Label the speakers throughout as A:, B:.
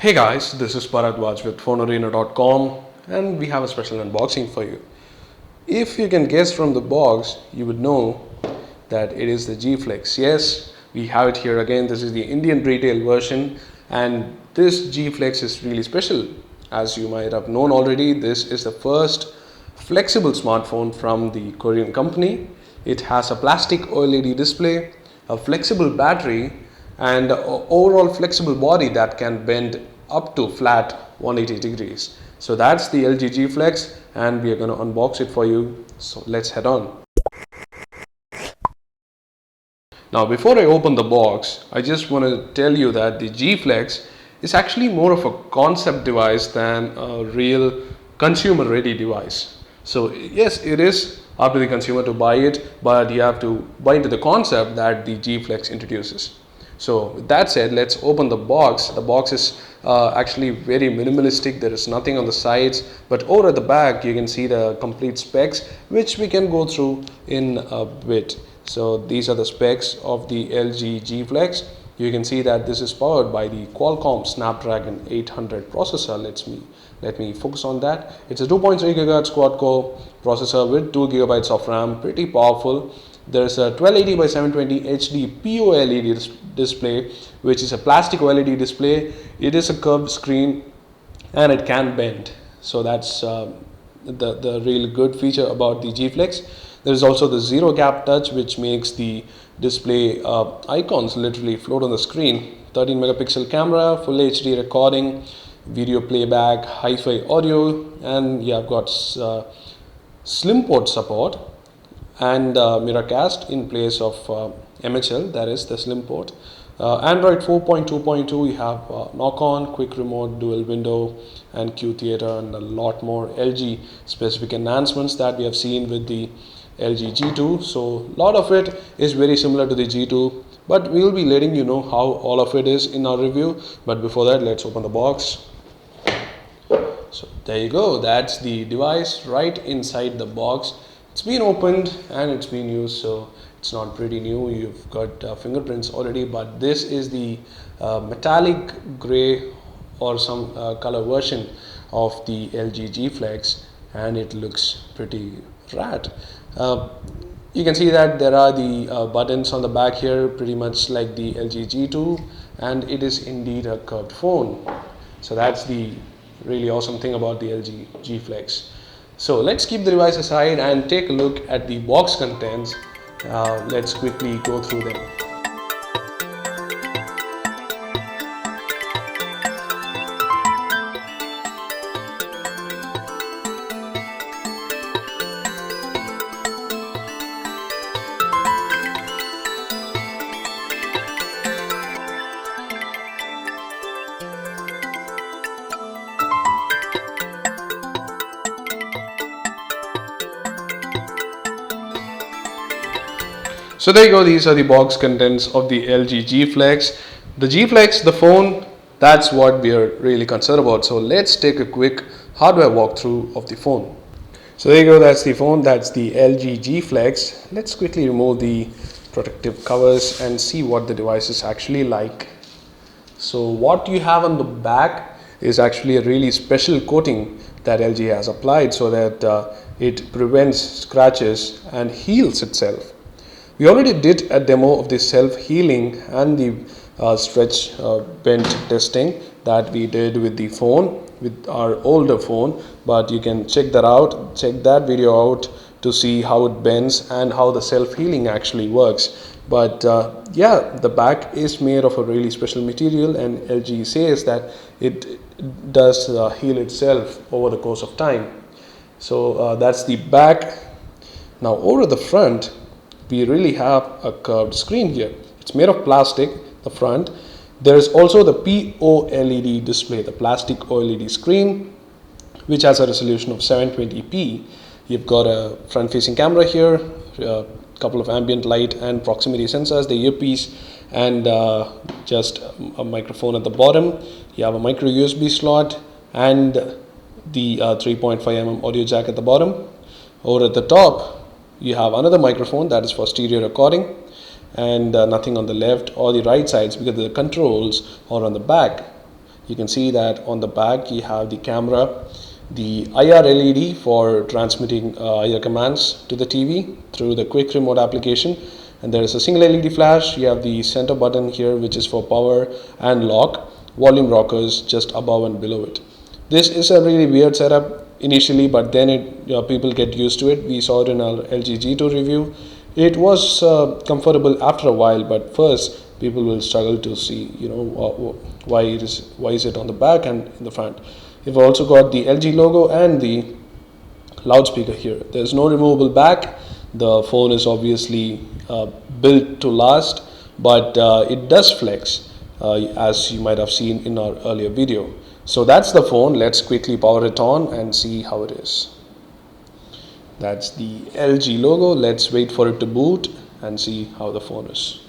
A: Hey guys, this is Bharadwaj with FoneArena.com and we have a special unboxing for you. If you can guess from the box, you would know that it is the G Flex. Yes, we have it here again. This is the Indian retail version and this G Flex is really special. As you might have known already, this is the first flexible smartphone from the Korean company. It has a plastic OLED display, a flexible battery and overall flexible body that can bend up to flat 180 degrees. So that's the LG G Flex and we are going to unbox it for you. So let's head on. Now before I open the box, I just want to tell you that the G Flex is actually more of a concept device than a real consumer ready device. So yes, it is up to the consumer to buy it, but you have to buy into the concept that the G Flex introduces. So with that said, let's open the box. The box is actually very minimalistic. There is nothing on the sides, but over at the back you can see the complete specs, which we can go through in a bit. So these are the specs of the LG G Flex. You can see that this is powered by the Qualcomm Snapdragon 800 processor. Let me focus on that. It's a 2.3 GHz quad-core processor with 2 GB of RAM, pretty powerful. There's a 1280 by 720 HD POLED display, which is a plastic OLED display. It is a curved screen and it can bend. So that's the really good feature about the G Flex. There is also the zero gap touch, which makes the display icons literally float on the screen. 13 megapixel camera, full HD recording, video playback, hi-fi audio, and yeah, I've got slim port support and Miracast in place of MHL, that is the slim port. Android 4.2.2, you have knock-on, quick remote, dual window and Q theater and a lot more LG specific enhancements that we have seen with the LG G2. So a lot of it is very similar to the G2, but we will be letting you know how all of it is in our review. But before that, let's open the box. So there you go, that's the device right inside the box. It's been opened and it's been used, so it's not pretty new. You've got fingerprints already, but this is the metallic gray or some color version of the LG G Flex, and it looks pretty rad. You can see that there are the buttons on the back here, pretty much like the LG G2, and it is indeed a curved phone. So that's the really awesome thing about the LG G Flex. So let's keep the device aside and take a look at the box contents. Let's quickly go through them. So there you go, these are the box contents of the LG G Flex. The G Flex, the phone, that's what we are really concerned about. So let's take a quick hardware walkthrough of the phone. So there you go, that's the phone, that's the LG G Flex. Let's quickly remove the protective covers and see what the device is actually like. So what you have on the back is actually a really special coating that LG has applied so that it prevents scratches and heals itself. We already did a demo of the self-healing and the stretch bend testing that we did with the phone, with our older phone, but you can check that video out to see how it bends and how the self-healing actually works. But yeah, the back is made of a really special material, and LG says that it does heal itself over the course of time. So that's the back. Now over the front, we really have a curved screen here. It's made of plastic, the front. There is also the POLED display, the plastic OLED screen, which has a resolution of 720p. You've got a front-facing camera here, a couple of ambient light and proximity sensors, the earpiece, and just a microphone at the bottom. You have a micro USB slot and the 3.5mm audio jack at the bottom. Over at the top, you have another microphone that is for stereo recording, and nothing on the left or the right sides because the controls are on the back. You can see that on the back you have the camera, the IR LED for transmitting IR commands to the TV through the quick remote application, and there is a single LED flash. You have the center button here, which is for power and lock, volume rockers just above and below it. This is a really weird setup initially, but then people get used to it. We saw it in our LG G2 review. It was comfortable after a while, but first people will struggle to see, why is it on the back and in the front. You've also got the LG logo and the loudspeaker here. There's no removable back. The phone is obviously built to last, but it does flex, as you might have seen in our earlier video. So that's the phone. Let's quickly power it on and see how it is. That's the LG logo. Let's wait for it to boot and see how the phone is.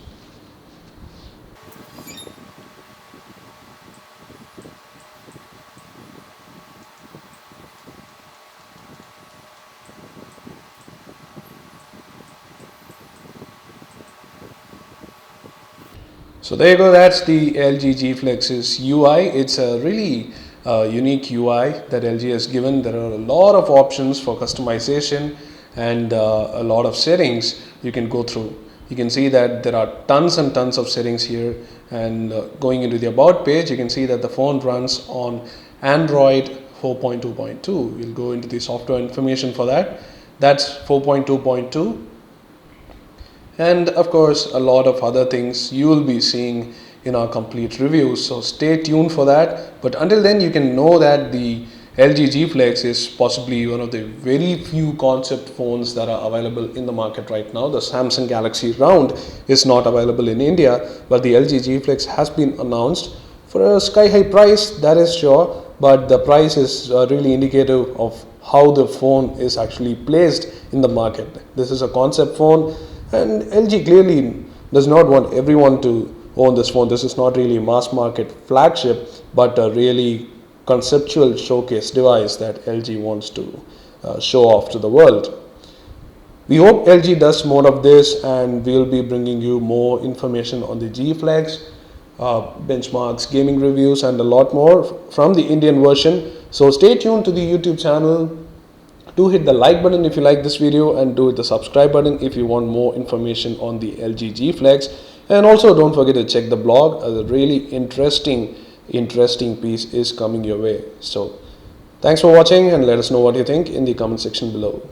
A: So there you go, that's the LG G Flex's UI. It's a really unique UI that LG has given. There are a lot of options for customization and a lot of settings you can go through. You can see that there are tons and tons of settings here, and going into the about page, you can see that the phone runs on Android 4.2.2. We'll go into the software information for that. That's 4.2.2. And of course a lot of other things you will be seeing in our complete review, so stay tuned for that. But until then, you can know that the LG G Flex is possibly one of the very few concept phones that are available in the market right now. The Samsung Galaxy Round is not available in India, but the LG G Flex has been announced for a sky high price, that is sure, but the price is really indicative of how the phone is actually placed in the market. This is a concept phone, and LG clearly does not want everyone to own this phone. This is not really a mass market flagship, but a really conceptual showcase device that LG wants to show off to the world. We hope LG does more of this, and we'll be bringing you more information on the G Flex, benchmarks, gaming reviews, and a lot more from the Indian version. So stay tuned to the YouTube channel. Do hit the like button if you like this video, and do hit the subscribe button if you want more information on the LG G Flex. And also don't forget to check the blog. A really interesting piece is coming your way. So thanks for watching, and let us know what you think in the comment section below.